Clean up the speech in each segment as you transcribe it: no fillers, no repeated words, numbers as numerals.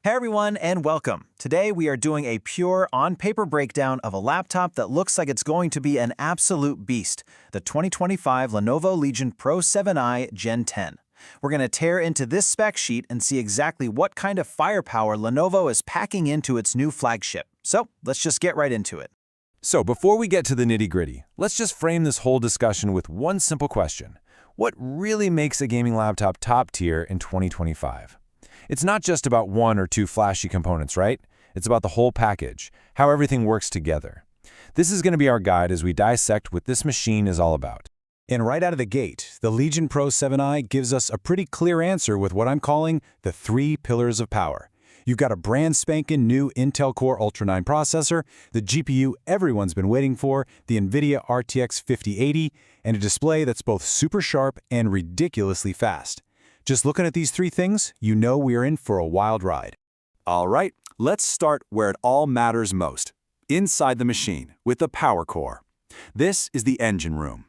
Hey everyone, and welcome. Today we are doing a pure on-paper breakdown of a laptop that looks like it's going to be an absolute beast, the 2025 Lenovo Legion Pro 7i Gen 10. We're going to tear into this spec sheet and see exactly what kind of firepower Lenovo is packing into its new flagship. So let's just get right into it. So before we get to the nitty-gritty, let's just frame this whole discussion with one simple question. What really makes a gaming laptop top tier in 2025? It's not just about one or two flashy components, right? It's about the whole package, how everything works together. This is going to be our guide as we dissect what this machine is all about. And right out of the gate, the Legion Pro 7i gives us a pretty clear answer with what I'm calling the 3 pillars of power. You've got a brand spanking new Intel Core Ultra 9 processor, the GPU everyone's been waiting for, the NVIDIA RTX 5080, and a display that's both super sharp and ridiculously fast. Just looking at these 3 things, you know we're in for a wild ride. All right, let's start where it all matters most, inside the machine with the power core. This is the engine room,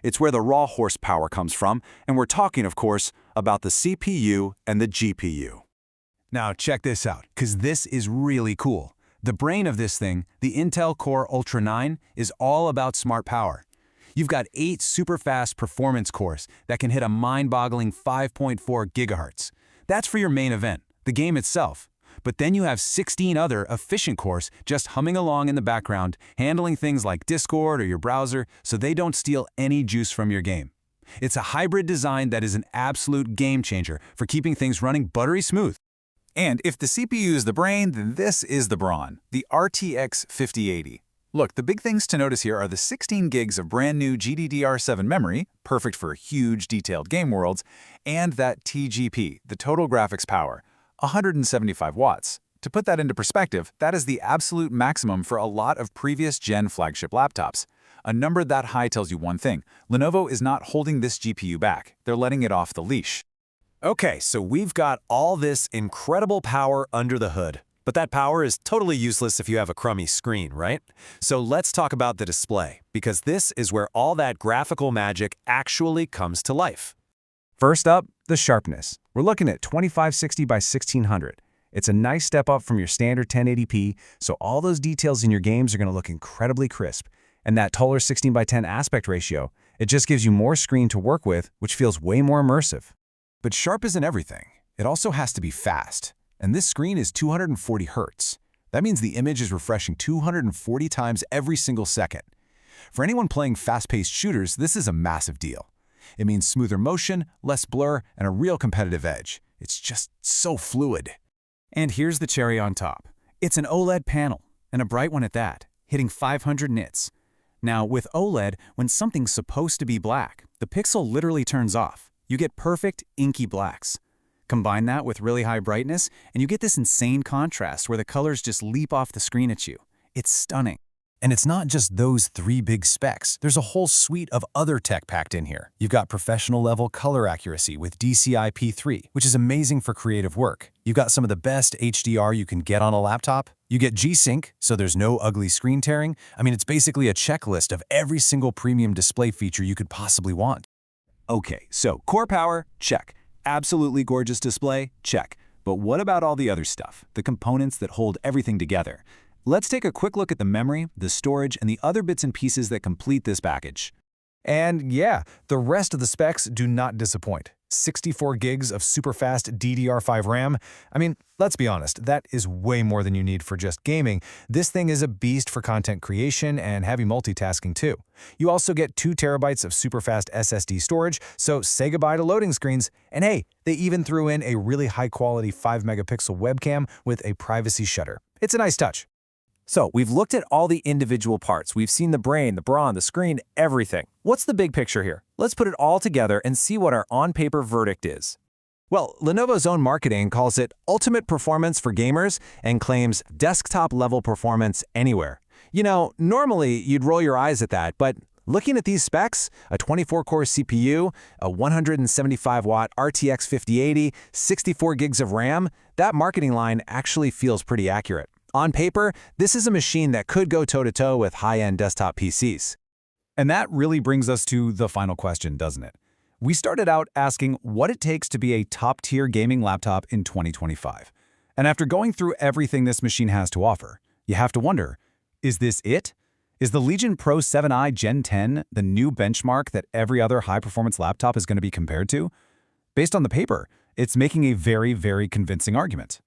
It's where the raw horsepower comes from, and we're talking, of course, about the CPU and the GPU. Now check this out, because this is really cool. The brain of this thing, the Intel Core Ultra 9, is all about smart power. You've got 8 super-fast performance cores that can hit a mind-boggling 5.4 gigahertz. That's for your main event, the game itself. But then you have 16 other efficient cores just humming along in the background, handling things like Discord or your browser so they don't steal any juice from your game. It's a hybrid design that is an absolute game changer for keeping things running buttery smooth. And if the CPU is the brain, then this is the brawn, the RTX 5080. Look, the big things to notice here are the 16 gigs of brand new GDDR5 memory, perfect for huge detailed game worlds, and that TGP, the total graphics power, 175 watts. To put that into perspective, that is the absolute maximum for a lot of previous gen flagship laptops. A number that high tells you one thing: Lenovo is not holding this GPU back. They're letting it off the leash. Okay, so we've got all this incredible power under the hood. But that power is totally useless if you have a crummy screen, right? So let's talk about the display, because this is where all that graphical magic actually comes to life. First up, the sharpness. We're looking at 2560 by 1600. It's a nice step up from your standard 1080p, so all those details in your games are going to look incredibly crisp. And that taller 16 by 10 aspect ratio, it just gives you more screen to work with, which feels way more immersive. But sharp isn't everything. It also has to be fast. And this screen is 240 Hz. That means the image is refreshing 240 times every single second. For anyone playing fast-paced shooters, this is a massive deal. It means smoother motion, less blur, and a real competitive edge. It's just so fluid. And here's the cherry on top. It's an OLED panel, and a bright one at that, hitting 500 nits. Now, with OLED, when something's supposed to be black, the pixel literally turns off. You get perfect, inky blacks. Combine that with really high brightness, and you get this insane contrast where the colors just leap off the screen at you. It's stunning. And it's not just those 3 big specs. There's a whole suite of other tech packed in here. You've got professional-level color accuracy with DCI-P3, which is amazing for creative work. You've got some of the best HDR you can get on a laptop. You get G-Sync, so there's no ugly screen tearing. I mean, it's basically a checklist of every single premium display feature you could possibly want. Okay, so core power, check. Absolutely gorgeous display? Check. But what about all the other stuff, the components that hold everything together? Let's take a quick look at the memory, the storage, and the other bits and pieces that complete this package. And yeah, the rest of the specs do not disappoint. 64 gigs of super-fast DDR5 RAM. I mean, let's be honest, that is way more than you need for just gaming. This thing is a beast for content creation and heavy multitasking too. You also get 2 terabytes of super-fast SSD storage, so say goodbye to loading screens. And hey, they even threw in a really high-quality 5-megapixel webcam with a privacy shutter. It's a nice touch. So we've looked at all the individual parts. We've seen the brain, the brawn, the screen, everything. What's the big picture here? Let's put it all together and see what our on-paper verdict is. Well, Lenovo's own marketing calls it ultimate performance for gamers and claims desktop-level performance anywhere. Normally you'd roll your eyes at that, but looking at these specs, a 24-core CPU, a 175-watt RTX 5080, 64 gigs of RAM, that marketing line actually feels pretty accurate. On paper, this is a machine that could go toe-to-toe with high-end desktop PCs. And that really brings us to the final question, doesn't it? We started out asking what it takes to be a top-tier gaming laptop in 2025. And after going through everything this machine has to offer, you have to wonder, is this it? Is the Legion Pro 7i Gen 10 the new benchmark that every other high-performance laptop is going to be compared to? Based on the paper, it's making a very, very convincing argument.